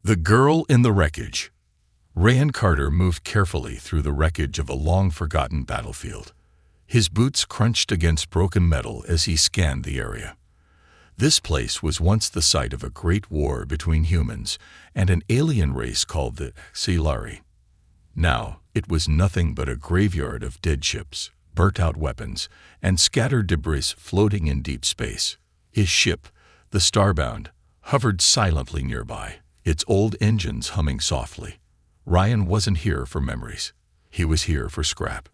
The girl in the wreckage. Ryan Carter moved carefully through the wreckage of a long-forgotten battlefield. His boots crunched against broken metal as he scanned the area. This place was once the site of a great war between humans and an alien race called the HFY. Now, it was nothing but a graveyard of dead ships, burnt-out weapons, and scattered debris floating in deep space. His ship, the Starbound, hovered silently nearby, its old engines humming softly. Ryan wasn't here for memories. He was here for scrap.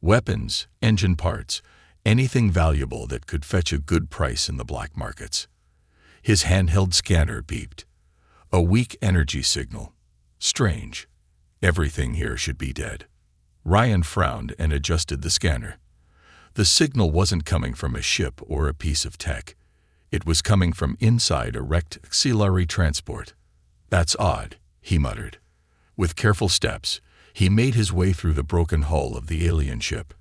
Weapons, engine parts, anything valuable that could fetch a good price in the black markets. His handheld scanner beeped. A weak energy signal. Strange. Everything here should be dead. Ryan frowned and adjusted the scanner. The signal wasn't coming from a ship or a piece of tech. It was coming from inside a wrecked HFY transport. That's odd, he muttered. With careful steps, he made his way through the broken hull of the alien ship.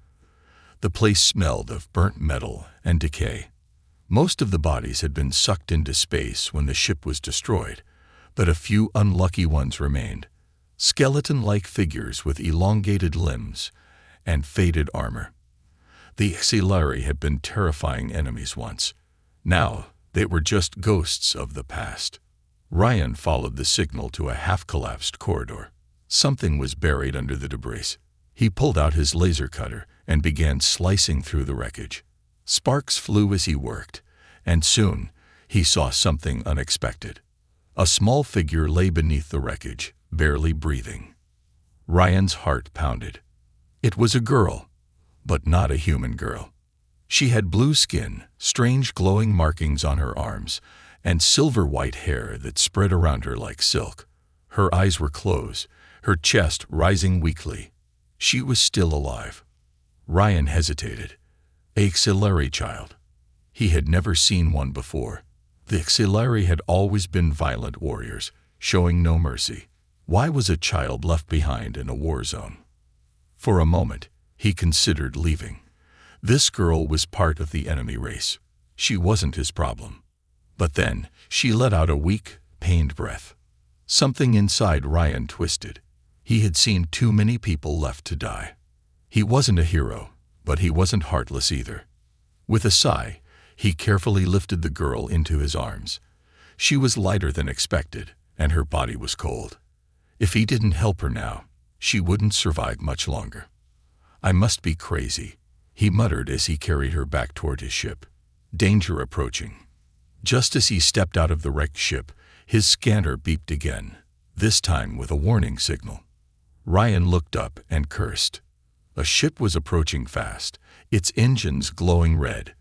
The place smelled of burnt metal and decay. Most of the bodies had been sucked into space when the ship was destroyed, but a few unlucky ones remained. Skeleton-like figures with elongated limbs and faded armor. The HFY had been terrifying enemies once. Now, they were just ghosts of the past. Ryan followed the signal to a half-collapsed corridor. Something was buried under the debris. He pulled out his laser cutter and began slicing through the wreckage. Sparks flew as he worked, and soon he saw something unexpected. A small figure lay beneath the wreckage, barely breathing. Ryan's heart pounded. It was a girl, but not a human girl. She had blue skin, strange glowing markings on her arms, and silver-white hair that spread around her like silk. Her eyes were closed, her chest rising weakly. She was still alive. Ryan hesitated. A HFY child. He had never seen one before. The HFY had always been violent warriors, showing no mercy. Why was a child left behind in a war zone? For a moment, he considered leaving. This girl was part of the enemy race. She wasn't his problem. But then, she let out a weak, pained breath. Something inside Ryan twisted. He had seen too many people left to die. He wasn't a hero, but he wasn't heartless either. With a sigh, he carefully lifted the girl into his arms. She was lighter than expected, and her body was cold. If he didn't help her now, she wouldn't survive much longer. I must be crazy, he muttered as he carried her back toward his ship. Danger approaching. Just as he stepped out of the wrecked ship, his scanner beeped again, this time with a warning signal. Ryan looked up and cursed. A ship was approaching fast, its engines glowing red.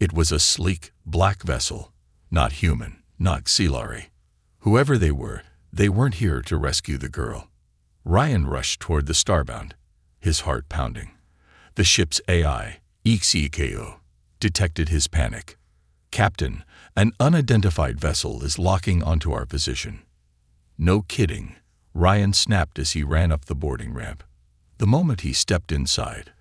It was a sleek, black vessel, not human, not HFY. Whoever they weren't here to rescue the girl. Ryan rushed toward the Starbound, his heart pounding. The ship's AI, HFY, detected his panic. Captain, an unidentified vessel is locking onto our position. No kidding, Ryan snapped as he ran up the boarding ramp. The moment he stepped inside,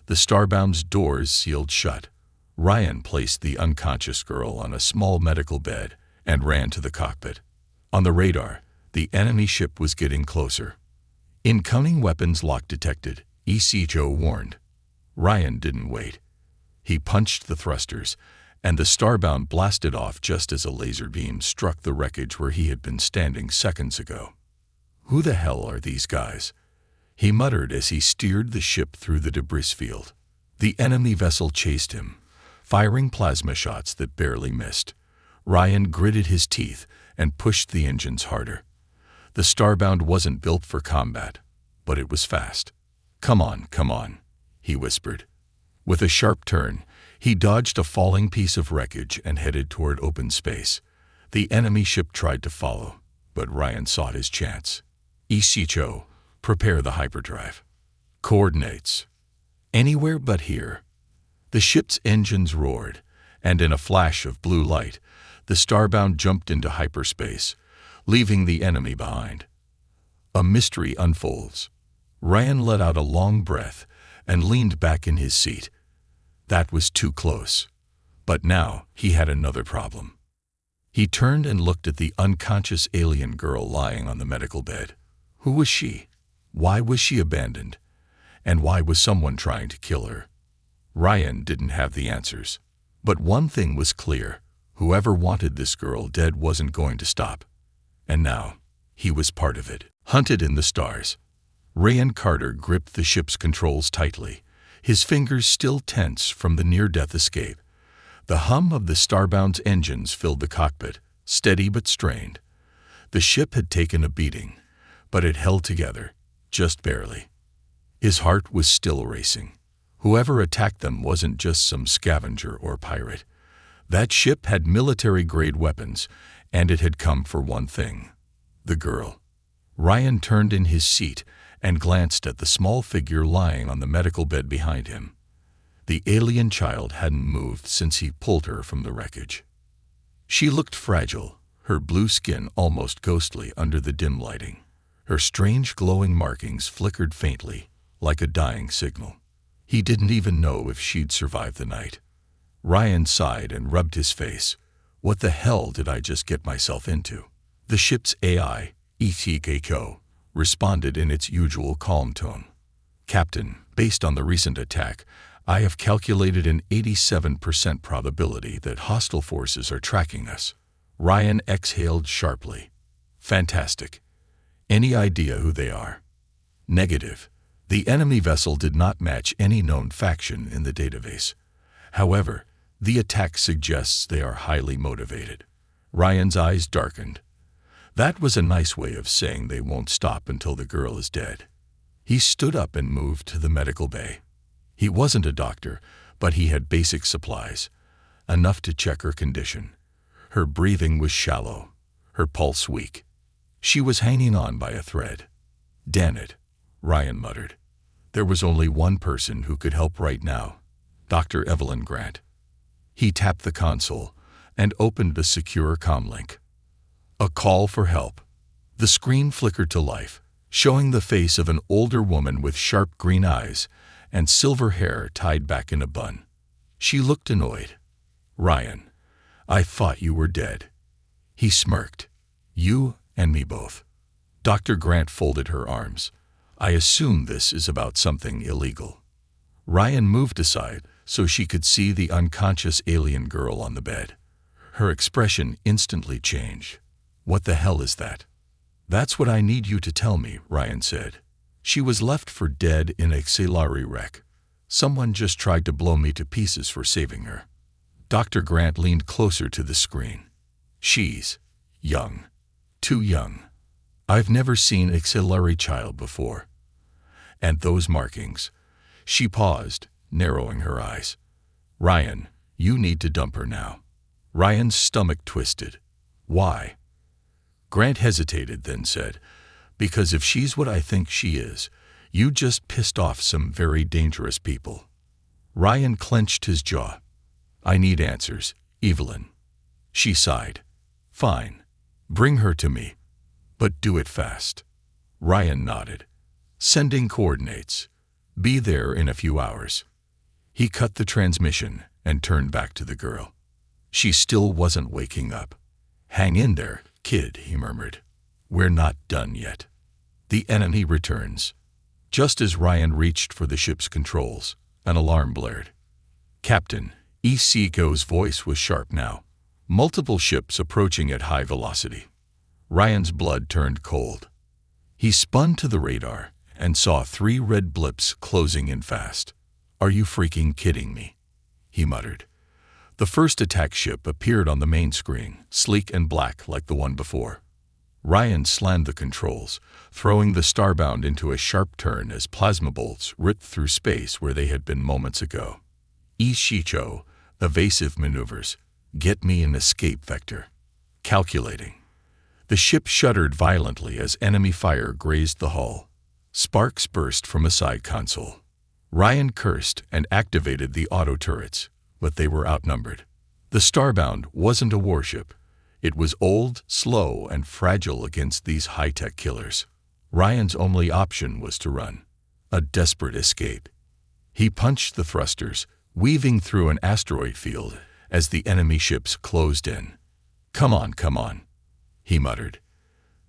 the Starbound's doors sealed shut. Ryan placed the unconscious girl on a small medical bed and ran to the cockpit. On the radar, the enemy ship was getting closer. Incoming weapons lock detected, HFY warned. Ryan didn't wait. He punched the thrusters, and the Starbound blasted off just as a laser beam struck the wreckage where he had been standing seconds ago. Who the hell are these guys? He muttered as he steered the ship through the debris field. The enemy vessel chased him, firing plasma shots that barely missed. Ryan gritted his teeth and pushed the engines harder. The Starbound wasn't built for combat, but it was fast. Come on, he whispered. With a sharp turn, he dodged a falling piece of wreckage and headed toward open space. The enemy ship tried to follow, but Ryan sought his chance. HFY, prepare the hyperdrive. Coordinates. Anywhere but here. The ship's engines roared, and in a flash of blue light, the Starbound jumped into hyperspace, leaving the enemy behind. A mystery unfolds. Ryan let out a long breath and leaned back in his seat. That was too close. But now he had another problem. He turned and looked at the unconscious alien girl lying on the medical bed. Who was she? Why was she abandoned? And why was someone trying to kill her? Ryan didn't have the answers. But one thing was clear. Whoever wanted this girl dead wasn't going to stop. And now, he was part of it. Hunted in the stars. Ryan Carter gripped the ship's controls tightly, his fingers still tense from the near-death escape. The hum of the Starbound's engines filled the cockpit, steady but strained. The ship had taken a beating, but it held together, just barely. His heart was still racing. Whoever attacked them wasn't just some scavenger or pirate. That ship had military-grade weapons, and it had come for one thing: the girl. Ryan turned in his seat and glanced at the small figure lying on the medical bed behind him. The alien child hadn't moved since he pulled her from the wreckage. She looked fragile, her blue skin almost ghostly under the dim lighting. Her strange glowing markings flickered faintly, like a dying signal. He didn't even know if she'd survive the night. Ryan sighed and rubbed his face. What the hell did I just get myself into? The ship's AI, HFY, responded in its usual calm tone. Captain, based on the recent attack, I have calculated an 87% probability that hostile forces are tracking us. Ryan exhaled sharply. Fantastic. Any idea who they are? Negative. The enemy vessel did not match any known faction in the database. However, the attack suggests they are highly motivated. Ryan's eyes darkened. That was a nice way of saying they won't stop until the girl is dead. He stood up and moved to the medical bay. He wasn't a doctor, but he had basic supplies, enough to check her condition. Her breathing was shallow, her pulse weak. She was hanging on by a thread. Damn it, Ryan muttered. There was only one person who could help right now, Dr. Evelyn Grant. He tapped the console and opened the secure comlink. A call for help. The screen flickered to life, showing the face of an older woman with sharp green eyes and silver hair tied back in a bun. She looked annoyed. Ryan, I thought you were dead. He smirked. You and me both. Dr. Grant folded her arms. I assume this is about something illegal. Ryan moved aside so she could see the unconscious alien girl on the bed. Her expression instantly changed. What the hell is that? That's what I need you to tell me, Ryan said. She was left for dead in a Xelari wreck. Someone just tried to blow me to pieces for saving her. Dr. Grant leaned closer to the screen. She's young. Too young. I've never seen a Xelari child before. And those markings. She paused, narrowing her eyes. Ryan, you need to dump her now. Ryan's stomach twisted. Why? Grant hesitated, then said, because if she's what I think she is, you just pissed off some very dangerous people. Ryan clenched his jaw. I need answers, Evelyn. She sighed. Fine. Bring her to me. But do it fast. Ryan nodded. Sending coordinates. Be there in a few hours. He cut the transmission and turned back to the girl. She still wasn't waking up. Hang in there, kid, he murmured. We're not done yet. The enemy returns. Just as Ryan reached for the ship's controls, an alarm blared. Captain, HFY's voice was sharp now. Multiple ships approaching at high velocity. Ryan's blood turned cold. He spun to the radar and saw 3 red blips closing in fast. Are you freaking kidding me? He muttered. The first attack ship appeared on the main screen, sleek and black like the one before. Ryan slammed the controls, throwing the Starbound into a sharp turn as plasma bolts ripped through space where they had been moments ago. HFY, evasive maneuvers. Get me an escape vector. Calculating. The ship shuddered violently as enemy fire grazed the hull. Sparks burst from a side console. Ryan cursed and activated the auto turrets, but they were outnumbered. The Starbound wasn't a warship. It was old, slow, and fragile against these high-tech killers. Ryan's only option was to run. A desperate escape. He punched the thrusters, weaving through an asteroid field as the enemy ships closed in. Come on," he muttered.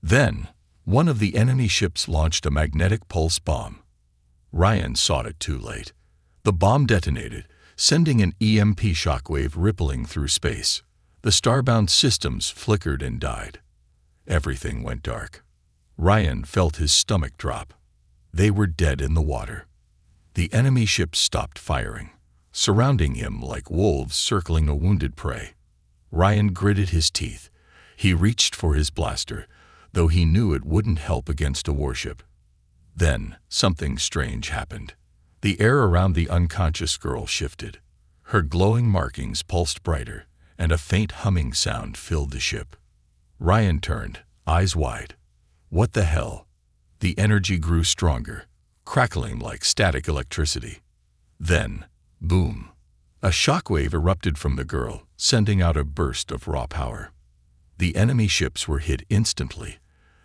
Then, one of the enemy ships launched a magnetic pulse bomb. Ryan saw it too late. The bomb detonated, sending an EMP shockwave rippling through space. The starbound systems flickered and died. Everything went dark. Ryan felt his stomach drop. They were dead in the water. The enemy ships stopped firing, surrounding him like wolves circling a wounded prey. Ryan gritted his teeth. He reached for his blaster, though he knew it wouldn't help against a warship. Then, something strange happened. The air around the unconscious girl shifted. Her glowing markings pulsed brighter, and a faint humming sound filled the ship. Ryan turned, eyes wide. What the hell? The energy grew stronger, crackling like static electricity. Then, boom! A shockwave erupted from the girl, sending out a burst of raw power. The enemy ships were hit instantly,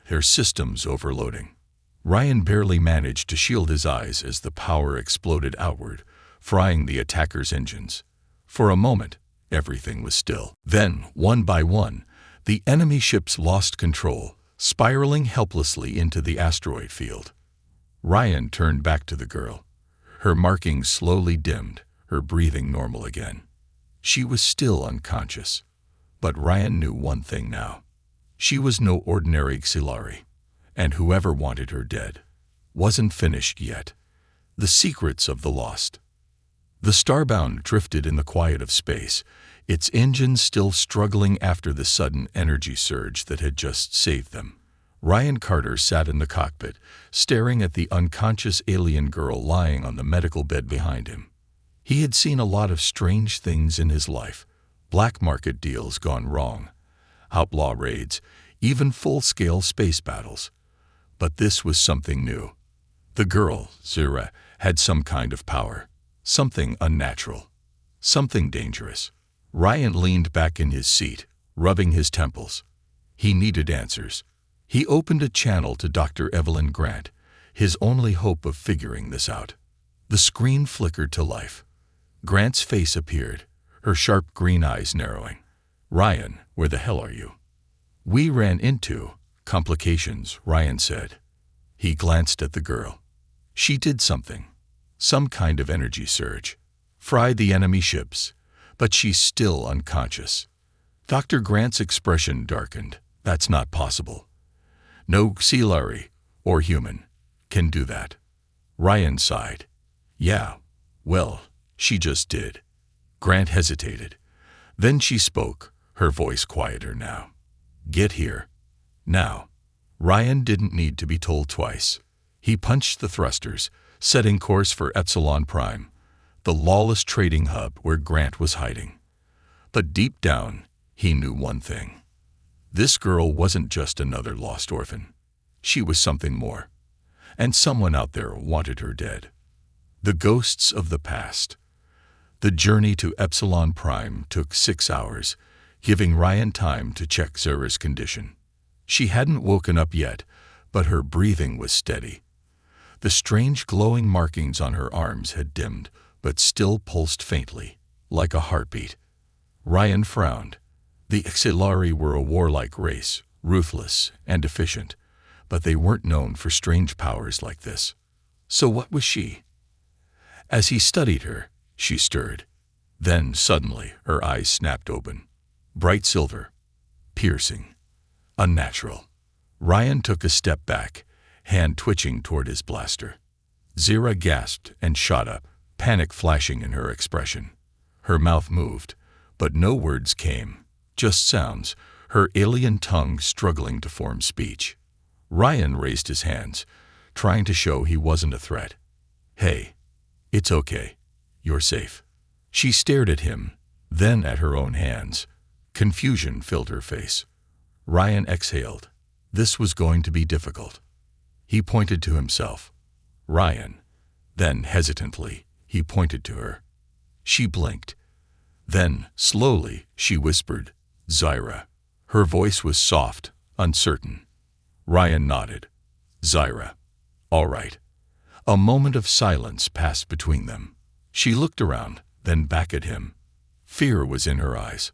their systems overloading. Ryan barely managed to shield his eyes as the power exploded outward, frying the attackers' engines. For a moment, everything was still. Then, one by one, the enemy ships lost control, spiraling helplessly into the asteroid field. Ryan turned back to the girl. Her markings slowly dimmed, her breathing normal again. She was still unconscious. But Ryan knew one thing now. She was no ordinary Xilari, and whoever wanted her dead wasn't finished yet. The secrets of the lost. The starbound drifted in the quiet of space, its engines still struggling after the sudden energy surge that had just saved them. Ryan Carter sat in the cockpit, staring at the unconscious alien girl lying on the medical bed behind him. He had seen a lot of strange things in his life. Black market deals gone wrong, outlaw raids, even full-scale space battles. But this was something new. The girl, Zira, had some kind of power, something unnatural, something dangerous. Ryan leaned back in his seat, rubbing his temples. He needed answers. He opened a channel to Dr. Evelyn Grant, his only hope of figuring this out. The screen flickered to life. Grant's face appeared, her sharp green eyes narrowing. "Ryan, where the hell are you?" "We ran into complications," Ryan said. He glanced at the girl. She did something. Some kind of energy surge. Fried the enemy ships. But she's still unconscious. Dr. Grant's expression darkened. "That's not possible. No Xilari, or human, can do that." Ryan sighed. "Yeah, well, she just did." Grant hesitated. Then she spoke, her voice quieter now. "Get here. Now." Ryan didn't need to be told twice. He punched the thrusters, setting course for Epsilon Prime, the lawless trading hub where Grant was hiding. But deep down, he knew one thing. This girl wasn't just another lost orphan. She was something more. And someone out there wanted her dead. The ghosts of the past. The journey to Epsilon Prime took 6 hours, giving Ryan time to check Zira's condition. She hadn't woken up yet, but her breathing was steady. The strange glowing markings on her arms had dimmed, but still pulsed faintly, like a heartbeat. Ryan frowned. The Xilari were a warlike race, ruthless and efficient, but they weren't known for strange powers like this. So what was she? As he studied her, she stirred. Then, suddenly, her eyes snapped open. Bright silver. Piercing. Unnatural. Ryan took a step back, hand twitching toward his blaster. Zira gasped and shot up, panic flashing in her expression. Her mouth moved, but no words came, just sounds, her alien tongue struggling to form speech. Ryan raised his hands, trying to show he wasn't a threat. "Hey, it's okay. You're safe." She stared at him, then at her own hands. Confusion filled her face. Ryan exhaled. This was going to be difficult. He pointed to himself. "Ryan." Then, hesitantly, he pointed to her. She blinked. Then, slowly, she whispered, "Zira." Her voice was soft, uncertain. Ryan nodded. "Zira. All right." A moment of silence passed between them. She looked around, then back at him. Fear was in her eyes.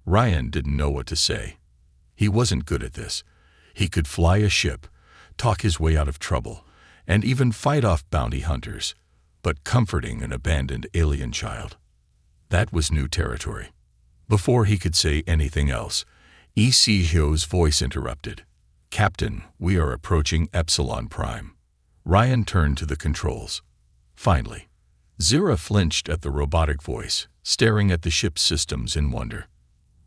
Ryan didn't know what to say. He wasn't good at this. He could fly a ship, talk his way out of trouble, and even fight off bounty hunters, but comforting an abandoned alien child, that was new territory. Before he could say anything else, ECHO's voice interrupted. "Captain, we are approaching Epsilon Prime." Ryan turned to the controls. Finally. Zira flinched at the robotic voice, staring at the ship's systems in wonder.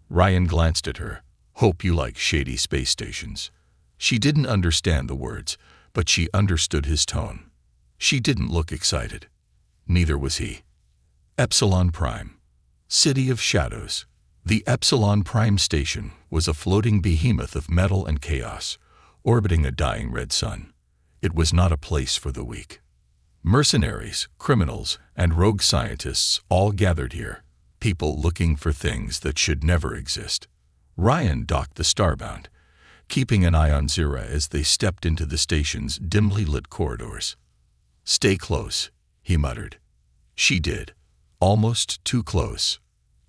Ryan glanced at her. "Hope you like shady space stations." She didn't understand the words, but she understood his tone. She didn't look excited. Neither was he. Epsilon Prime. City of Shadows. The Epsilon Prime station was a floating behemoth of metal and chaos, orbiting a dying red sun. It was not a place for the weak. Mercenaries, criminals, and rogue scientists all gathered here, people looking for things that should never exist. Ryan docked the Starbound, keeping an eye on Zira as they stepped into the station's dimly lit corridors. "Stay close," he muttered. She did, almost too close.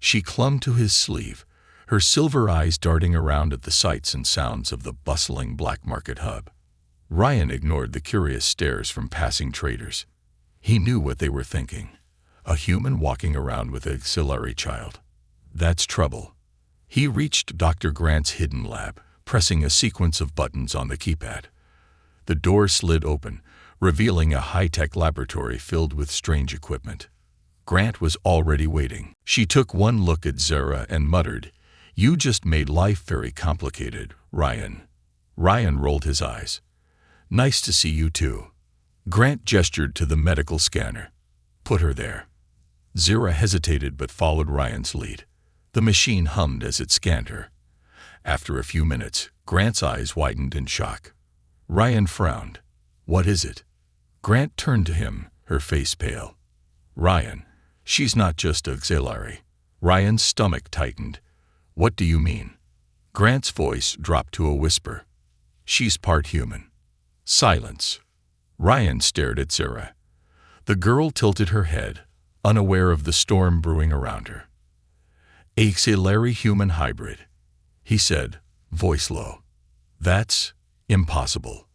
She clung to his sleeve, her silver eyes darting around at the sights and sounds of the bustling black market hub. Ryan ignored the curious stares from passing traders. He knew what they were thinking. A human walking around with an auxiliary child. That's trouble. He reached Dr. Grant's hidden lab, pressing a sequence of buttons on the keypad. The door slid open, revealing a high-tech laboratory filled with strange equipment. Grant was already waiting. She took one look at Zira and muttered, "You just made life very complicated, Ryan." Ryan rolled his eyes. "Nice to see you too." Grant gestured to the medical scanner. "Put her there." Zira hesitated but followed Ryan's lead. The machine hummed as it scanned her. After a few minutes, Grant's eyes widened in shock. Ryan frowned. "What is it?" Grant turned to him, her face pale. "Ryan, she's not just auxiliary." Ryan's stomach tightened. "What do you mean?" Grant's voice dropped to a whisper. "She's part human." Silence. Ryan stared at Zira. The girl tilted her head, unaware of the storm brewing around her. "Auxiliary human hybrid," he said, voice low. "That's impossible."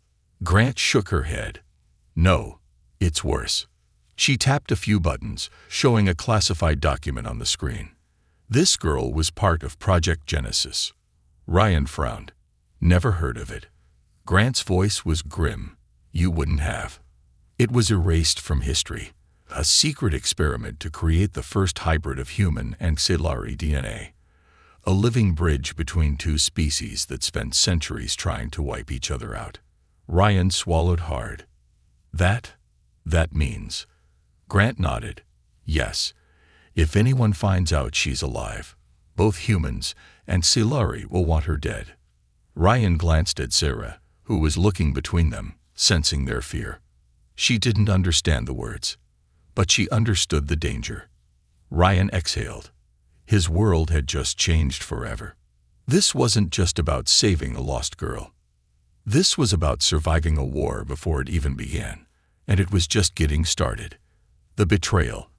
Grant shook her head. "No, it's worse." She tapped a few buttons, showing a classified document on the screen. This girl was part of Project Genesis. Ryan frowned. "Never heard of it." Grant's voice was grim. "You wouldn't have." It was erased from history. A secret experiment to create the first hybrid of human and auxiliary DNA. A living bridge between two species that spent centuries trying to wipe each other out. Ryan swallowed hard. That means. Grant nodded. "Yes. If anyone finds out she's alive, both humans and auxiliary will want her dead." Ryan glanced at Zira, who was looking between them, sensing their fear. She didn't understand the words, but she understood the danger. Ryan exhaled. His world had just changed forever. This wasn't just about saving a lost girl. This was about surviving a war before it even began, and it was just getting started. The betrayal.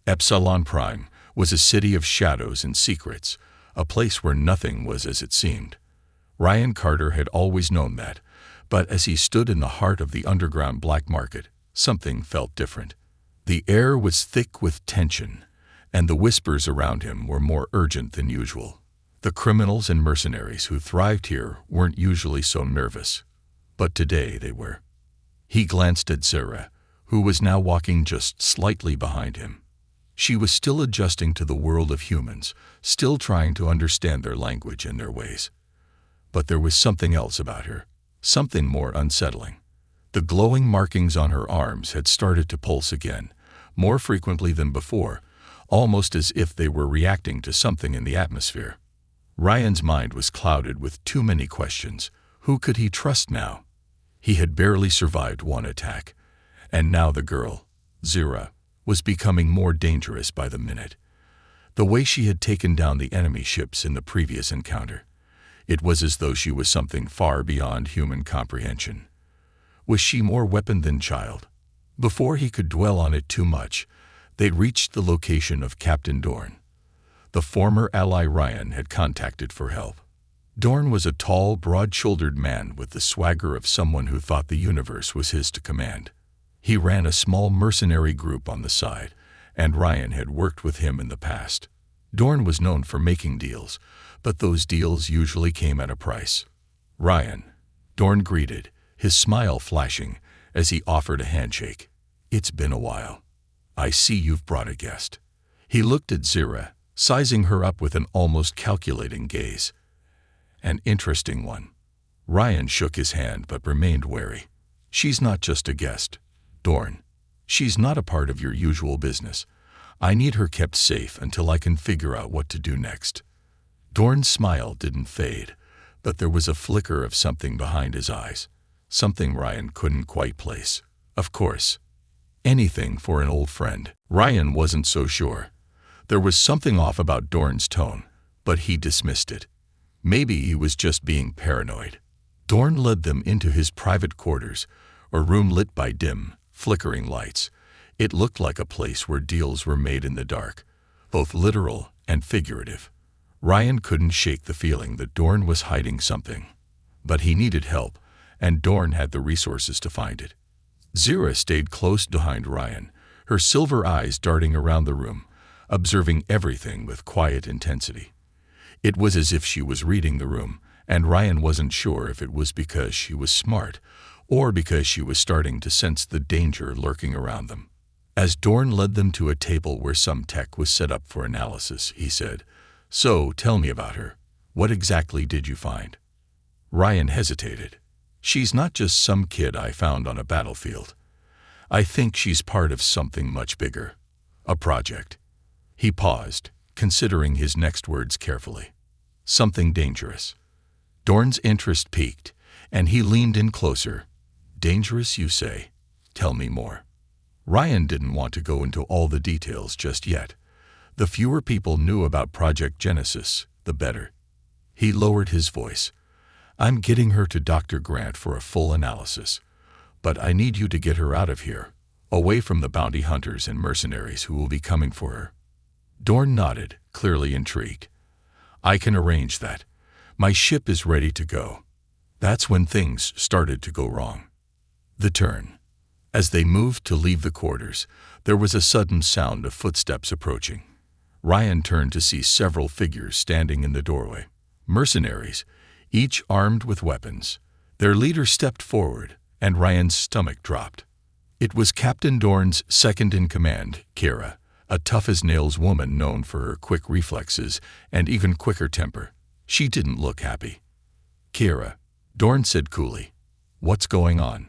Epsilon Prime was a city of shadows and secrets, a place where nothing was as it seemed. Ryan Carter had always known that, but as he stood in the heart of the underground black market, something felt different. The air was thick with tension, and the whispers around him were more urgent than usual. The criminals and mercenaries who thrived here weren't usually so nervous, but today they were. He glanced at Zira, who was now walking just slightly behind him. She was still adjusting to the world of humans, still trying to understand their language and their ways. But there was something else about her, something more unsettling. The glowing markings on her arms had started to pulse again, more frequently than before, almost as if they were reacting to something in the atmosphere. Ryan's mind was clouded with too many questions. Who could he trust now? He had barely survived one attack, and now the girl, Zira, was becoming more dangerous by the minute. The way she had taken down the enemy ships in the previous encounter, it was as though she was something far beyond human comprehension. Was she more weapon than child? Before he could dwell on it too much, they'd reached the location of Captain Dorn. The former ally Ryan had contacted for help. Dorn was a tall, broad-shouldered man with the swagger of someone who thought the universe was his to command. He ran a small mercenary group on the side, and Ryan had worked with him in the past. Dorn was known for making deals, but those deals usually came at a price. "Ryan," Dorn greeted, his smile flashing as he offered a handshake. "It's been a while. I see you've brought a guest." He looked at Zira, sizing her up with an almost calculating gaze. "An interesting one." Ryan shook his hand but remained wary. "She's not just a guest, Dorn. She's not a part of your usual business. I need her kept safe until I can figure out what to do next." Dorn's smile didn't fade, but there was a flicker of something behind his eyes, something Ryan couldn't quite place. Of course, anything for an old friend. Ryan wasn't so sure. There was something off about Dorn's tone, but he dismissed it. Maybe he was just being paranoid. Dorn led them into his private quarters, a room lit by dim, flickering lights. It looked like a place where deals were made in the dark, both literal and figurative. Ryan couldn't shake the feeling that Dorn was hiding something. But he needed help, and Dorn had the resources to find it. Zira stayed close behind Ryan, her silver eyes darting around the room, observing everything with quiet intensity. It was as if she was reading the room, and Ryan wasn't sure if it was because she was smart or because she was starting to sense the danger lurking around them. As Dorn led them to a table where some tech was set up for analysis, he said, "So, tell me about her. What exactly did you find?" Ryan hesitated. "She's not just some kid I found on a battlefield. I think she's part of something much bigger. A project." He paused, considering his next words carefully. "Something dangerous." Dorn's interest piqued, and he leaned in closer. "Dangerous, you say? Tell me more." Ryan didn't want to go into all the details just yet. The fewer people knew about Project Genesis, the better. He lowered his voice. "I'm getting her to Dr. Grant for a full analysis. But I need you to get her out of here, away from the bounty hunters and mercenaries who will be coming for her." Dorn nodded, clearly intrigued. "I can arrange that. My ship is ready to go." That's when things started to go wrong. The turn. As they moved to leave the quarters, there was a sudden sound of footsteps approaching. Ryan turned to see several figures standing in the doorway. Mercenaries, each armed with weapons. Their leader stepped forward, and Ryan's stomach dropped. It was Captain Dorn's second-in-command, Kira, a tough-as-nails woman known for her quick reflexes and even quicker temper. She didn't look happy. "Kira," Dorn said coolly, "what's going on?"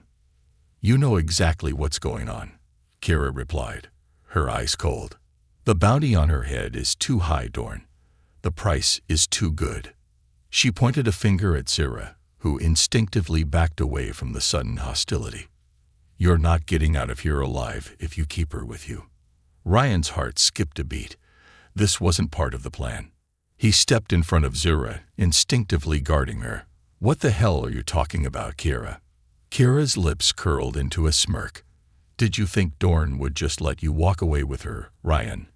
"You know exactly what's going on," Kira replied, her eyes cold. "The bounty on her head is too high, Dorn. The price is too good." She pointed a finger at Zira, who instinctively backed away from the sudden hostility. "You're not getting out of here alive if you keep her with you." Ryan's heart skipped a beat. This wasn't part of the plan. He stepped in front of Zira, instinctively guarding her. "What the hell are you talking about, Kira?" Kira's lips curled into a smirk. "Did you think Dorn would just let you walk away with her, Ryan?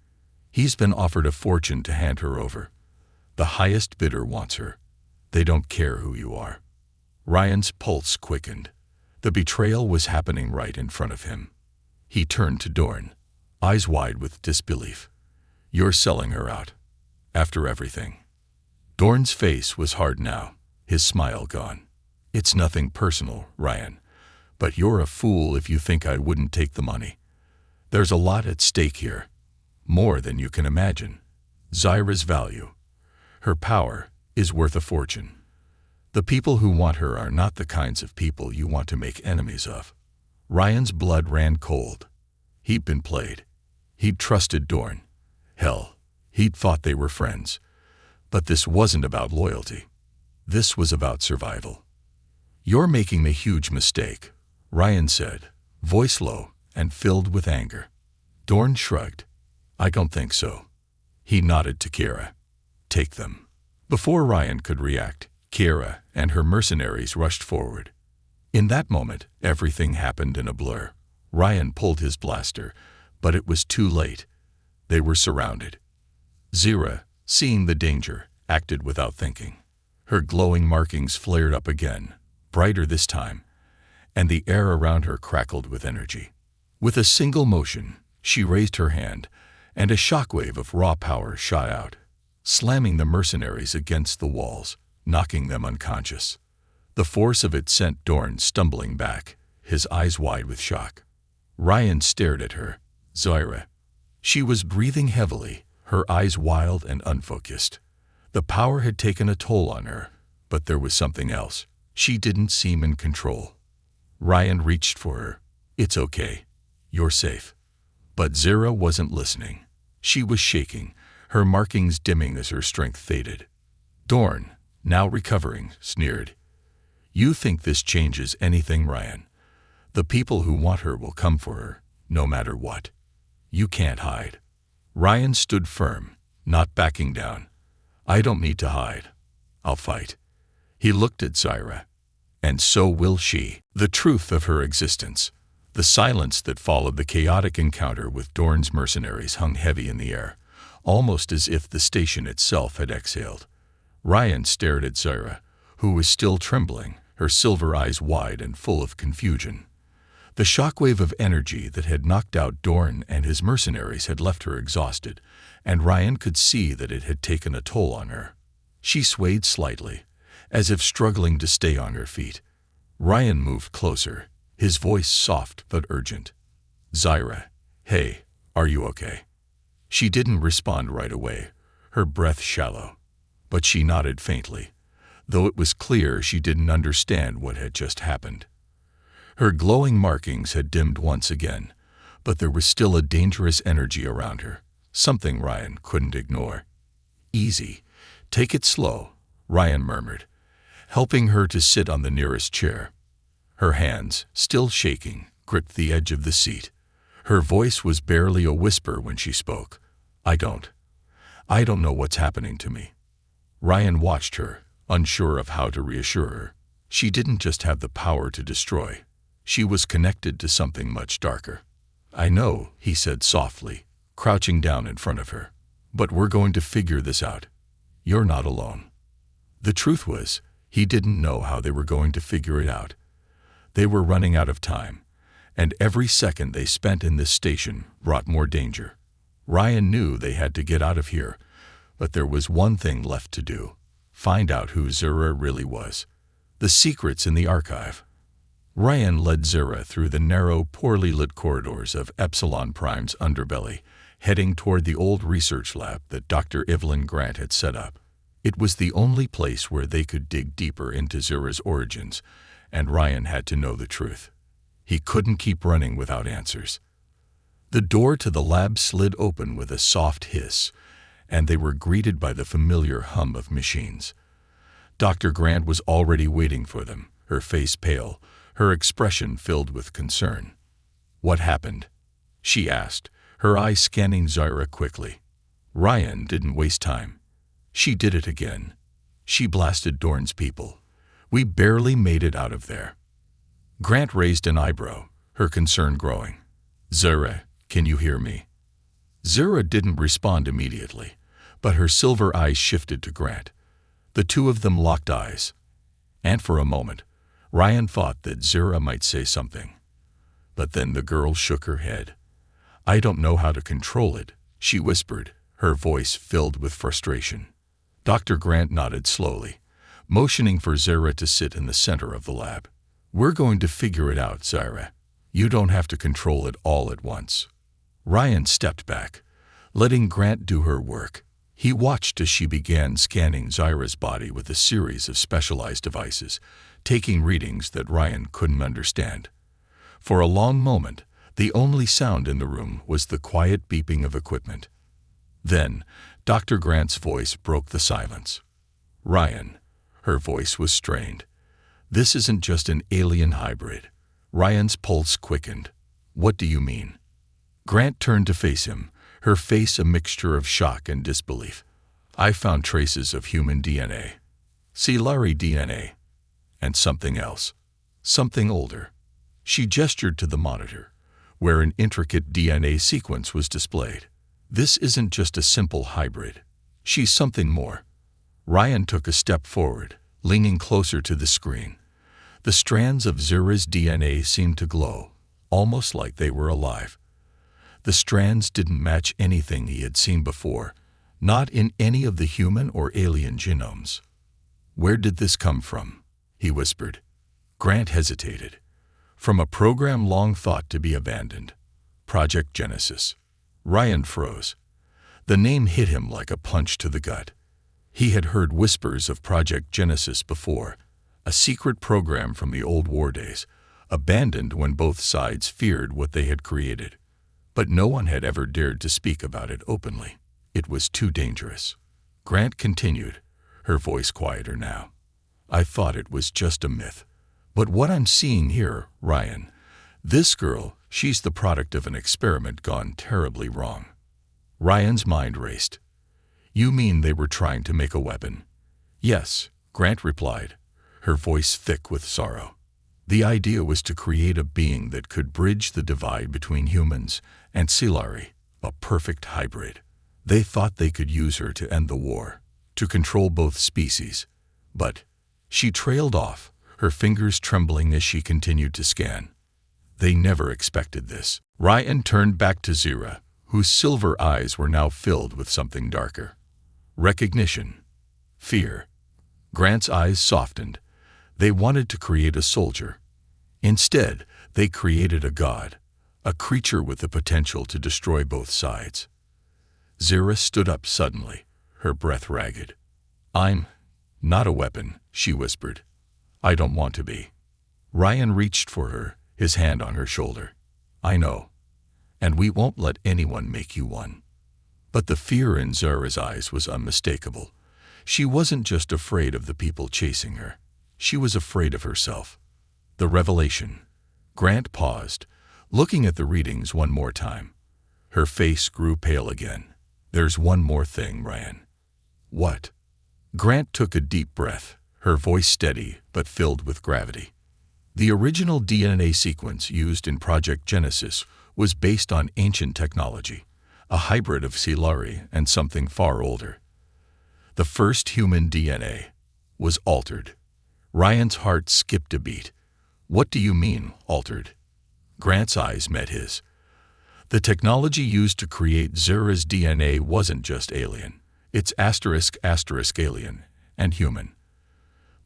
He's been offered a fortune to hand her over. The highest bidder wants her. They don't care who you are." Ryan's pulse quickened. The betrayal was happening right in front of him. He turned to Dorn, eyes wide with disbelief. "You're selling her out? After everything?" Dorn's face was hard now, his smile gone. "It's nothing personal, Ryan, but you're a fool if you think I wouldn't take the money. There's a lot at stake here, more than you can imagine. Zyra's value, her power, is worth a fortune. The people who want her are not the kinds of people you want to make enemies of." Ryan's blood ran cold. He'd been played. He'd trusted Dorn. Hell, he'd thought they were friends. But this wasn't about loyalty. This was about survival. "You're making a huge mistake," Ryan said, voice low and filled with anger. Dorn shrugged. "I don't think so." He nodded to Kira. "Take them." Before Ryan could react, Kira and her mercenaries rushed forward. In that moment, everything happened in a blur. Ryan pulled his blaster, but it was too late. They were surrounded. Zira, seeing the danger, acted without thinking. Her glowing markings flared up again, brighter this time, and the air around her crackled with energy. With a single motion, she raised her hand, and a shockwave of raw power shot out, slamming the mercenaries against the walls, knocking them unconscious. The force of it sent Dorn stumbling back, his eyes wide with shock. Ryan stared at her. Zaira. She was breathing heavily, her eyes wild and unfocused. The power had taken a toll on her, but there was something else. She didn't seem in control. Ryan reached for her. It's okay. You're safe. But Zaira wasn't listening. She was shaking, her markings dimming as her strength faded. Dorn, now recovering, sneered. You think this changes anything, Ryan? The people who want her will come for her, no matter what. You can't hide. Ryan stood firm, not backing down. I don't need to hide. I'll fight. He looked at Zaira. And so will she. The truth of her existence. The silence that followed the chaotic encounter with Dorn's mercenaries hung heavy in the air, almost as if the station itself had exhaled. Ryan stared at Zaira, who was still trembling, her silver eyes wide and full of confusion. The shockwave of energy that had knocked out Dorn and his mercenaries had left her exhausted, and Ryan could see that it had taken a toll on her. She swayed slightly, as if struggling to stay on her feet. Ryan moved closer, his voice soft but urgent. Zaira, hey, are you okay? She didn't respond right away, her breath shallow. But she nodded faintly, though it was clear she didn't understand what had just happened. Her glowing markings had dimmed once again, but there was still a dangerous energy around her, something Ryan couldn't ignore. Easy. Take it slow, Ryan murmured, helping her to sit on the nearest chair. Her hands, still shaking, gripped the edge of the seat. Her voice was barely a whisper when she spoke. I don't know what's happening to me. Ryan watched her, unsure of how to reassure her. She didn't just have the power to destroy. She was connected to something much darker. I know, he said softly, crouching down in front of her. But we're going to figure this out. You're not alone. The truth was, he didn't know how they were going to figure it out. They were running out of time, and every second they spent in this station brought more danger. Ryan knew they had to get out of here, but there was one thing left to do. Find out who Zaira really was. The secrets in the archive. Ryan led Zaira through the narrow, poorly lit corridors of Epsilon Prime's underbelly, heading toward the old research lab that Dr. Evelyn Grant had set up. It was the only place where they could dig deeper into Zaira's origins, and Ryan had to know the truth. He couldn't keep running without answers. The door to the lab slid open with a soft hiss, and they were greeted by the familiar hum of machines. Dr. Grant was already waiting for them, her face pale, her expression filled with concern. What happened? She asked, her eyes scanning Zaira quickly. Ryan didn't waste time. She did it again. She blasted Dorn's people. We barely made it out of there. Grant raised an eyebrow, her concern growing. Zaira, can you hear me? Zaira didn't respond immediately, but her silver eyes shifted to Grant. The two of them locked eyes. And for a moment, Ryan thought that Zaira might say something. But then the girl shook her head. I don't know how to control it, she whispered, her voice filled with frustration. Dr. Grant nodded slowly, motioning for Zaira to sit in the center of the lab. We're going to figure it out, Zaira. You don't have to control it all at once. Ryan stepped back, letting Grant do her work. He watched as she began scanning Zaira's body with a series of specialized devices, taking readings that Ryan couldn't understand. For a long moment, the only sound in the room was the quiet beeping of equipment. Then, Dr. Grant's voice broke the silence. Ryan. Her voice was strained. This isn't just an alien hybrid. Ryan's pulse quickened. What do you mean? Grant turned to face him, her face a mixture of shock and disbelief. I found traces of human DNA. Celari DNA. And something else. Something older. She gestured to the monitor, where an intricate DNA sequence was displayed. This isn't just a simple hybrid. She's something more. Ryan took a step forward, leaning closer to the screen. The strands of Zura's DNA seemed to glow, almost like they were alive. The strands didn't match anything he had seen before, not in any of the human or alien genomes. "Where did this come from?" he whispered. Grant hesitated. "From a program long thought to be abandoned. Project Genesis." Ryan froze. The name hit him like a punch to the gut. He had heard whispers of Project Genesis before, a secret program from the old war days, abandoned when both sides feared what they had created. But no one had ever dared to speak about it openly. It was too dangerous. Grant continued, her voice quieter now. "I thought it was just a myth. But what I'm seeing here, Ryan, this girl, she's the product of an experiment gone terribly wrong." Ryan's mind raced. "You mean they were trying to make a weapon?" "Yes," Grant replied, her voice thick with sorrow. "The idea was to create a being that could bridge the divide between humans and Silari, a perfect hybrid. They thought they could use her to end the war, to control both species. But..." She trailed off, her fingers trembling as she continued to scan. "They never expected this." Ryan turned back to Zura, whose silver eyes were now filled with something darker. Recognition. Fear. Grant's eyes softened. They wanted to create a soldier. Instead, they created a god, a creature with the potential to destroy both sides. Zura stood up suddenly, her breath ragged. "I'm not a weapon," she whispered. "I don't want to be." Ryan reached for her, his hand on her shoulder. "I know. And we won't let anyone make you one." But the fear in Zura's eyes was unmistakable. She wasn't just afraid of the people chasing her. She was afraid of herself. The revelation. Grant paused, looking at the readings one more time. Her face grew pale again. "There's one more thing, Ryan." "What?" Grant took a deep breath, her voice steady but filled with gravity. "The original DNA sequence used in Project Genesis was based on ancient technology, a hybrid of Silari and something far older. The first human DNA was altered." Ryan's heart skipped a beat. "What do you mean, altered?" Grant's eyes met his. "The technology used to create Zura's DNA wasn't just alien. It's *** alien and human.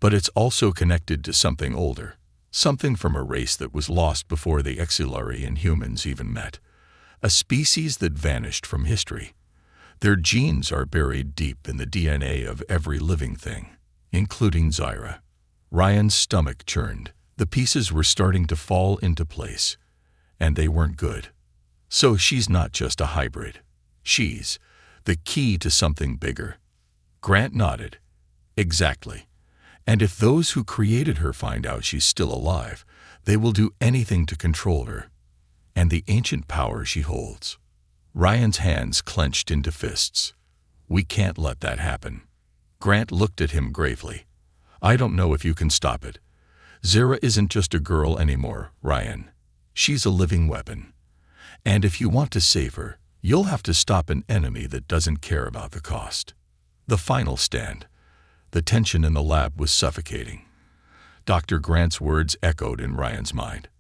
But it's also connected to something older, something from a race that was lost before the Exilari and humans even met, a species that vanished from history. Their genes are buried deep in the DNA of every living thing, including Zyra." Ryan's stomach churned. The pieces were starting to fall into place, and they weren't good. "So she's not just a hybrid. She's the key to something bigger." Grant nodded. "Exactly. And if those who created her find out she's still alive, they will do anything to control her and the ancient power she holds." Ryan's hands clenched into fists. "We can't let that happen." Grant looked at him gravely. "I don't know if you can stop it. Zura isn't just a girl anymore, Ryan. She's a living weapon. And if you want to save her, you'll have to stop an enemy that doesn't care about the cost." The final stand. The tension in the lab was suffocating. Dr. Grant's words echoed in Ryan's mind.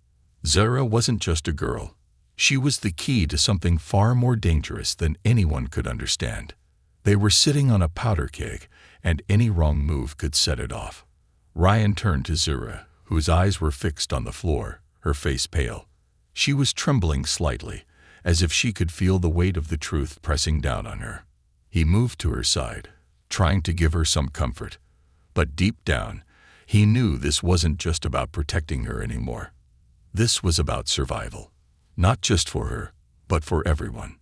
Zura wasn't just a girl. She was the key to something far more dangerous than anyone could understand. They were sitting on a powder keg, and any wrong move could set it off. Ryan turned to Zura, whose eyes were fixed on the floor, her face pale. She was trembling slightly, as if she could feel the weight of the truth pressing down on her. He moved to her side, trying to give her some comfort. But deep down, he knew this wasn't just about protecting her anymore. This was about survival. Not just for her, but for everyone.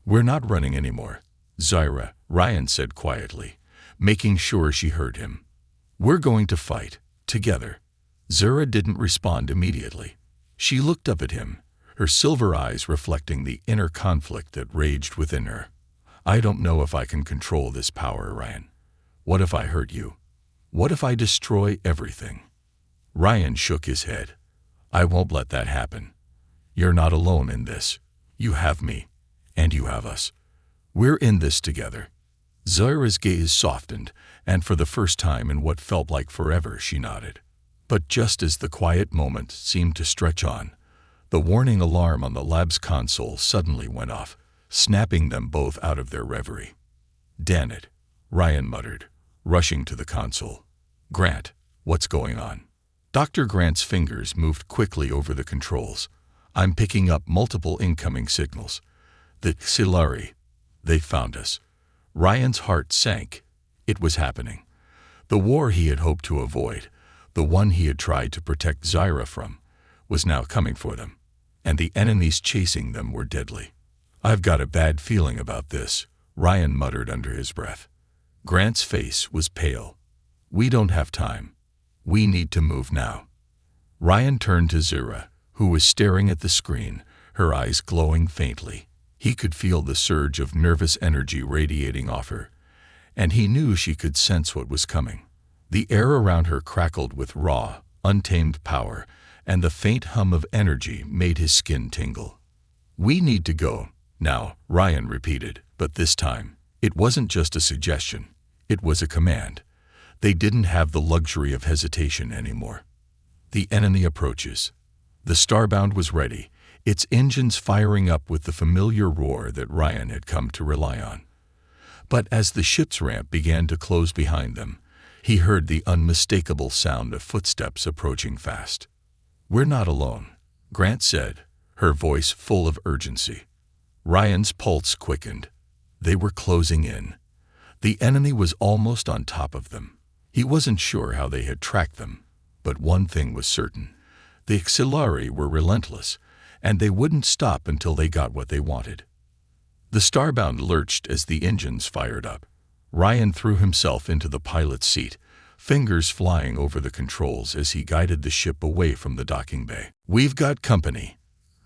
"We're not running anymore, Zyra," Ryan said quietly, making sure she heard him. "We're going to fight, together." Zura didn't respond immediately. She looked up at him, her silver eyes reflecting the inner conflict that raged within her. "I don't know if I can control this power, Ryan. What if I hurt you? What if I destroy everything?" Ryan shook his head. "I won't let that happen. You're not alone in this. You have me, and you have us. We're in this together." Zaira's gaze softened, and for the first time in what felt like forever, she nodded. But just as the quiet moment seemed to stretch on, the warning alarm on the lab's console suddenly went off, snapping them both out of their reverie. "Damn it," Ryan muttered, rushing to the console. "Grant, what's going on?" Dr. Grant's fingers moved quickly over the controls. "I'm picking up multiple incoming signals. The Xilari. They found us." Ryan's heart sank. It was happening. The war he had hoped to avoid, the one he had tried to protect Zaira from, was now coming for them. And the enemies chasing them were deadly. "I've got a bad feeling about this," Ryan muttered under his breath. Grant's face was pale. "We don't have time. We need to move now." Ryan turned to Zaira, who was staring at the screen, her eyes glowing faintly. He could feel the surge of nervous energy radiating off her, and he knew she could sense what was coming. The air around her crackled with raw, untamed power, and the faint hum of energy made his skin tingle. "We need to go now," Ryan repeated, but this time, it wasn't just a suggestion. It was a command. They didn't have the luxury of hesitation anymore. The enemy approaches. The Starbound was ready, its engines firing up with the familiar roar that Ryan had come to rely on. But as the ship's ramp began to close behind them, he heard the unmistakable sound of footsteps approaching fast. "We're not alone," Grant said, her voice full of urgency. Ryan's pulse quickened. They were closing in. The enemy was almost on top of them. He wasn't sure how they had tracked them, but one thing was certain. The Xilari were relentless, and they wouldn't stop until they got what they wanted. The Starbound lurched as the engines fired up. Ryan threw himself into the pilot's seat, fingers flying over the controls as he guided the ship away from the docking bay. "We've got company,"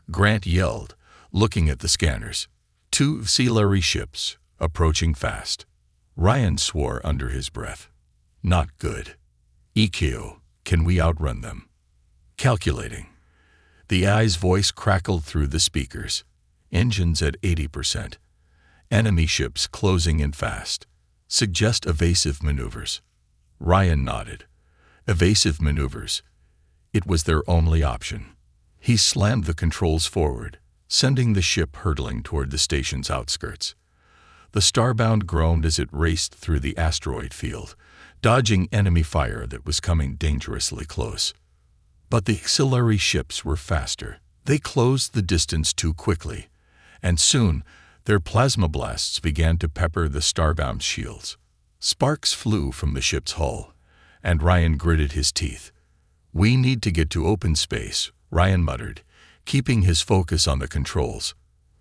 Grant yelled, looking at the scanners. "Two Xilari ships, approaching fast." Ryan swore under his breath. "Not good. EQ, can we outrun them?" "Calculating." The AI's voice crackled through the speakers. "Engines at 80%. Enemy ships closing in fast. Suggest evasive maneuvers." Ryan nodded. Evasive maneuvers. It was their only option. He slammed the controls forward, sending the ship hurtling toward the station's outskirts. The Starbound groaned as it raced through the asteroid field, dodging enemy fire that was coming dangerously close. But the Xilari ships were faster. They closed the distance too quickly, and soon their plasma blasts began to pepper the Starbound's shields. Sparks flew from the ship's hull, and Ryan gritted his teeth. "We need to get to open space," Ryan muttered, keeping his focus on the controls.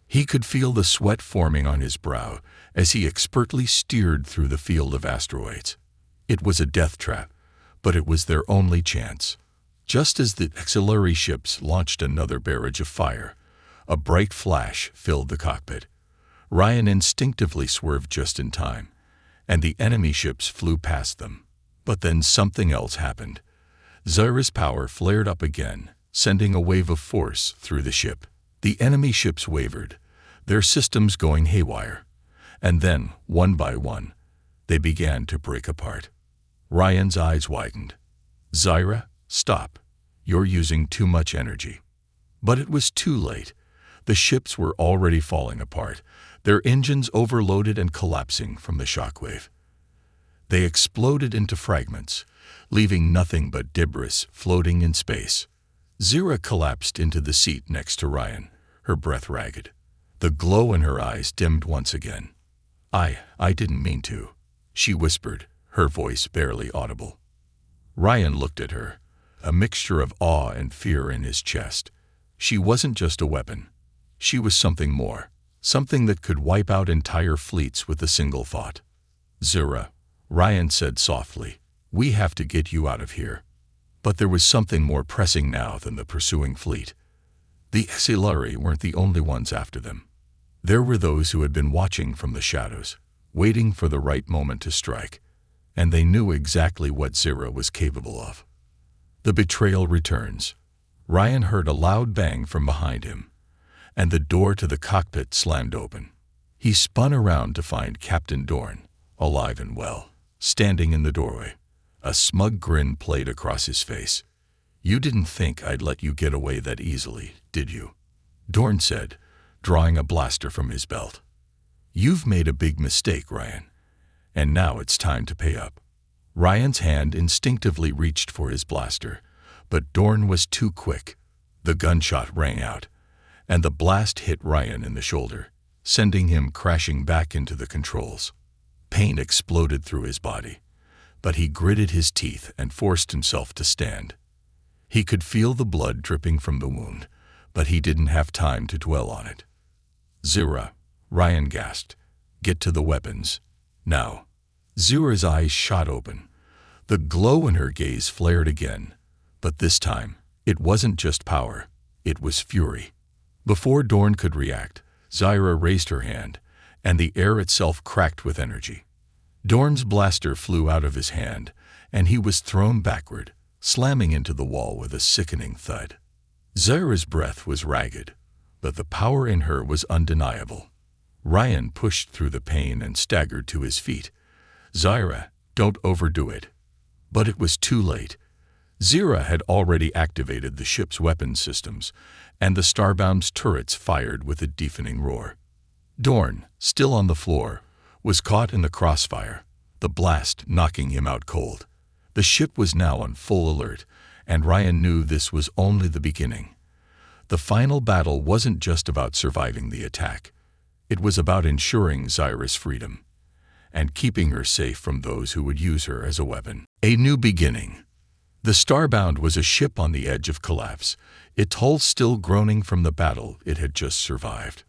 He could feel the sweat forming on his brow as he expertly steered through the field of asteroids. It was a death trap, but it was their only chance. Just as the Xilari ships launched another barrage of fire, a bright flash filled the cockpit. Ryan instinctively swerved just in time, and the enemy ships flew past them. But then something else happened. Zaira's power flared up again, sending a wave of force through the ship. The enemy ships wavered, their systems going haywire. And then, one by one, they began to break apart. Ryan's eyes widened. "Zaira, stop. You're using too much energy." But it was too late. The ships were already falling apart, their engines overloaded and collapsing from the shockwave. They exploded into fragments, leaving nothing but debris floating in space. Zaira collapsed into the seat next to Ryan, her breath ragged. The glow in her eyes dimmed once again. I didn't mean to," she whispered, her voice barely audible. Ryan looked at her, a mixture of awe and fear in his chest. She wasn't just a weapon. She was something more, something that could wipe out entire fleets with a single thought. "Zaira," Ryan said softly, "we have to get you out of here." But there was something more pressing now than the pursuing fleet. The Xilari weren't the only ones after them. There were those who had been watching from the shadows, waiting for the right moment to strike, and they knew exactly what Zaira was capable of. The betrayal returns. Ryan heard a loud bang from behind him, and the door to the cockpit slammed open. He spun around to find Captain Dorn, alive and well, standing in the doorway. A smug grin played across his face. "You didn't think I'd let you get away that easily, did you?" Dorn said, drawing a blaster from his belt. "You've made a big mistake, Ryan, and now it's time to pay up." Ryan's hand instinctively reached for his blaster, but Dorn was too quick. The gunshot rang out, and the blast hit Ryan in the shoulder, sending him crashing back into the controls. Pain exploded through his body, but he gritted his teeth and forced himself to stand. He could feel the blood dripping from the wound, but he didn't have time to dwell on it. "Zira," Ryan gasped. "Get to the weapons. Now." Zira's eyes shot open. The glow in her gaze flared again, but this time, it wasn't just power, it was fury. Before Dorn could react, Zira raised her hand, and the air itself cracked with energy. Dorn's blaster flew out of his hand, and he was thrown backward, slamming into the wall with a sickening thud. Zira's breath was ragged, but the power in her was undeniable. Ryan pushed through the pain and staggered to his feet. "Zira, don't overdo it." But it was too late. Zira had already activated the ship's weapons systems, and the Starbound's turrets fired with a deafening roar. Dorn, still on the floor, was caught in the crossfire, the blast knocking him out cold. The ship was now on full alert, and Ryan knew this was only the beginning. The final battle wasn't just about surviving the attack. It was about ensuring Zira's freedom, and keeping her safe from those who would use her as a weapon. A new beginning. The Starbound was a ship on the edge of collapse, its hull still groaning from the battle it had just survived.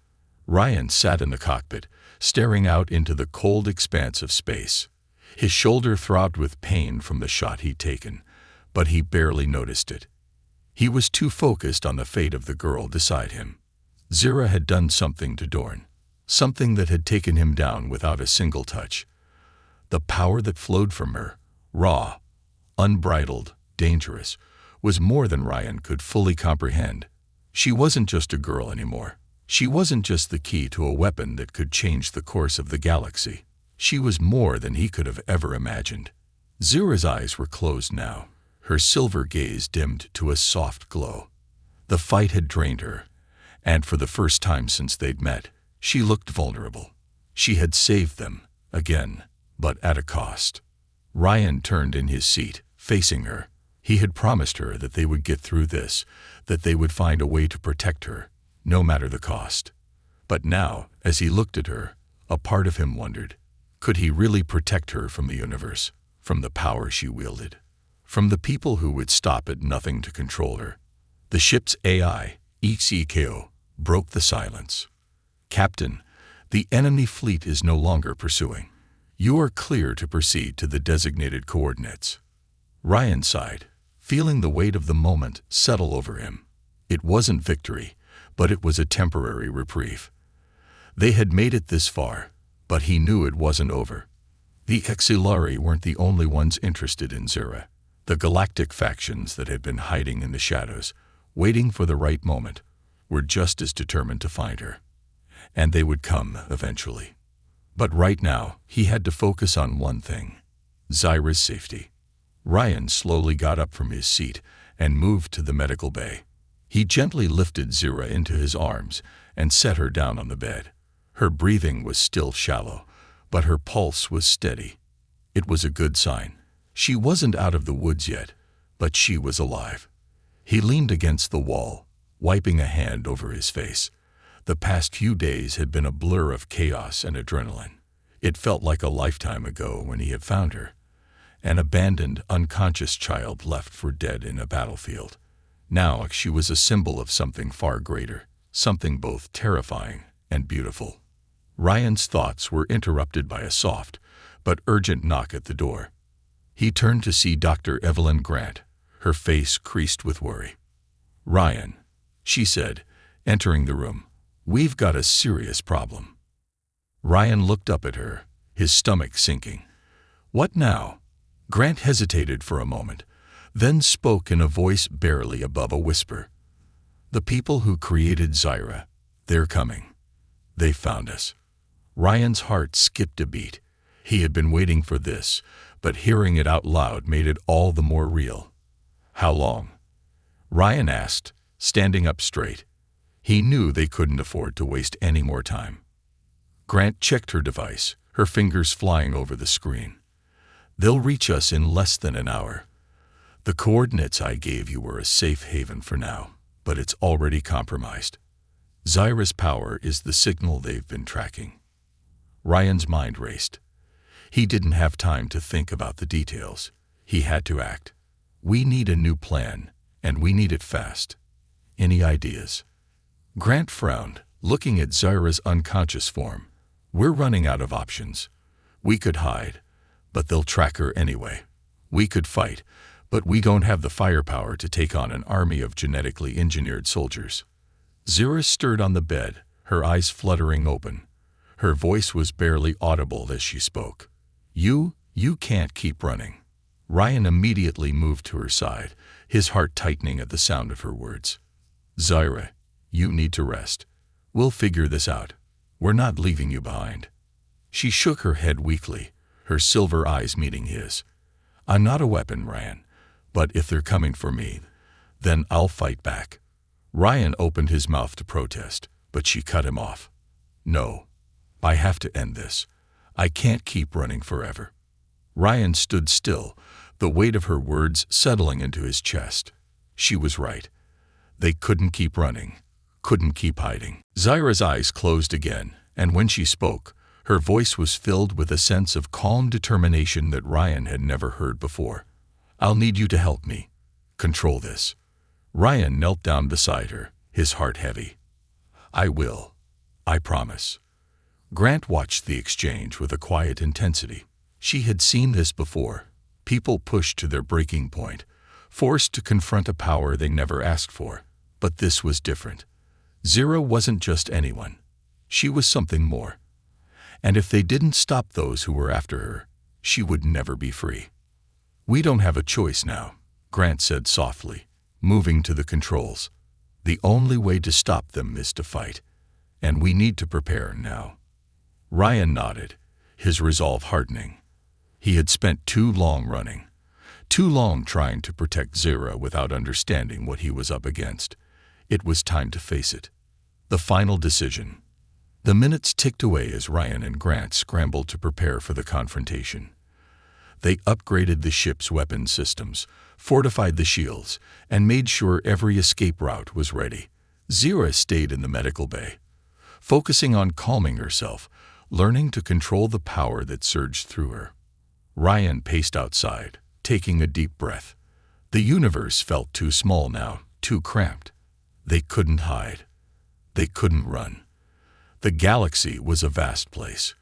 Ryan sat in the cockpit, staring out into the cold expanse of space. His shoulder throbbed with pain from the shot he'd taken, but he barely noticed it. He was too focused on the fate of the girl beside him. Zira had done something to Dorn, something that had taken him down without a single touch. The power that flowed from her, raw, unbridled, dangerous, was more than Ryan could fully comprehend. She wasn't just a girl anymore. She wasn't just the key to a weapon that could change the course of the galaxy. She was more than he could have ever imagined. Zira's eyes were closed now, her silver gaze dimmed to a soft glow. The fight had drained her, and for the first time since they'd met, she looked vulnerable. She had saved them, again, but at a cost. Ryan turned in his seat, facing her. He had promised her that they would get through this, that they would find a way to protect her, no matter the cost. But now, as he looked at her, a part of him wondered, could he really protect her from the universe, from the power she wielded, from the people who would stop at nothing to control her? The ship's AI, ECKO, broke the silence. "Captain, the enemy fleet is no longer pursuing. You are clear to proceed to the designated coordinates." Ryan sighed, feeling the weight of the moment settle over him. It wasn't victory, but it was a temporary reprieve. They had made it this far, but he knew it wasn't over. The Exilari weren't the only ones interested in Zira. The galactic factions that had been hiding in the shadows, waiting for the right moment, were just as determined to find her. And they would come eventually. But right now, he had to focus on one thing: Zira's safety. Ryan slowly got up from his seat and moved to the medical bay. He gently lifted Zira into his arms and set her down on the bed. Her breathing was still shallow, but her pulse was steady. It was a good sign. She wasn't out of the woods yet, but she was alive. He leaned against the wall, wiping a hand over his face. The past few days had been a blur of chaos and adrenaline. It felt like a lifetime ago when he had found her, an abandoned, unconscious child left for dead in a battlefield. Now she was a symbol of something far greater, something both terrifying and beautiful. Ryan's thoughts were interrupted by a soft but urgent knock at the door. He turned to see Dr. Evelyn Grant, her face creased with worry. "Ryan," she said, entering the room, "we've got a serious problem." Ryan looked up at her, his stomach sinking. "What now?" Grant hesitated for a moment, then spoke in a voice barely above a whisper. "The people who created Zira, they're coming. They found us." Ryan's heart skipped a beat. He had been waiting for this, but hearing it out loud made it all the more real. "How long?" Ryan asked, standing up straight. He knew they couldn't afford to waste any more time. Grant checked her device, her fingers flying over the screen. "They'll reach us in less than an hour. The coordinates I gave you were a safe haven for now, but it's already compromised. Zyra's power is the signal they've been tracking." Ryan's mind raced. He didn't have time to think about the details. He had to act. "We need a new plan, and we need it fast. Any ideas?" Grant frowned, looking at Zyra's unconscious form. "We're running out of options. We could hide, but they'll track her anyway. We could fight, but we don't have the firepower to take on an army of genetically engineered soldiers." Zyra stirred on the bed, her eyes fluttering open. Her voice was barely audible as she spoke. You can't keep running." Ryan immediately moved to her side, his heart tightening at the sound of her words. "Zyra, you need to rest. We'll figure this out. We're not leaving you behind." She shook her head weakly, her silver eyes meeting his. "I'm not a weapon, Ryan, but if they're coming for me, then I'll fight back." Ryan opened his mouth to protest, but she cut him off. "No, I have to end this. I can't keep running forever." Ryan stood still, the weight of her words settling into his chest. She was right. They couldn't keep running, couldn't keep hiding. Zyra's eyes closed again, and when she spoke, her voice was filled with a sense of calm determination that Ryan had never heard before. "I'll need you to help me. Control this." Ryan knelt down beside her, his heart heavy. "I will. I promise." Grant watched the exchange with a quiet intensity. She had seen this before. People pushed to their breaking point, forced to confront a power they never asked for. But this was different. Zyra wasn't just anyone. She was something more. And if they didn't stop those who were after her, she would never be free. "We don't have a choice now," Grant said softly, moving to the controls. "The only way to stop them is to fight, and we need to prepare now." Ryan nodded, his resolve hardening. He had spent too long running, too long trying to protect Zyra without understanding what he was up against. It was time to face it. The final decision. The minutes ticked away as Ryan and Grant scrambled to prepare for the confrontation. They upgraded the ship's weapon systems, fortified the shields, and made sure every escape route was ready. Zyra stayed in the medical bay, focusing on calming herself, learning to control the power that surged through her. Ryan paced outside, taking a deep breath. The universe felt too small now, too cramped. They couldn't hide. They couldn't run. The galaxy was a vast place,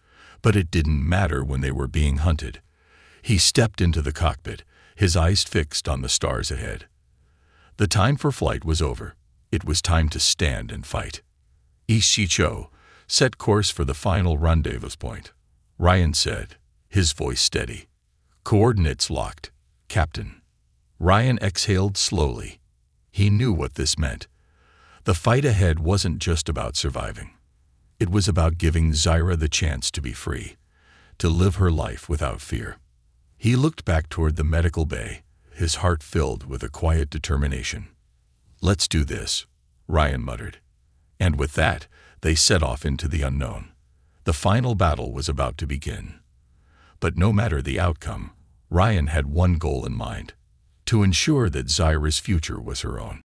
but it didn't matter when they were being hunted. He stepped into the cockpit, his eyes fixed on the stars ahead. The time for flight was over. It was time to stand and fight. "Ishicho, set course for the final rendezvous point," Ryan said, his voice steady. "Coordinates locked, Captain." Ryan exhaled slowly. He knew what this meant. The fight ahead wasn't just about surviving. It was about giving Zyra the chance to be free, to live her life without fear. He looked back toward the medical bay, his heart filled with a quiet determination. "Let's do this," Ryan muttered. And with that, they set off into the unknown. The final battle was about to begin. But no matter the outcome, Ryan had one goal in mind: to ensure that Zyra's future was her own.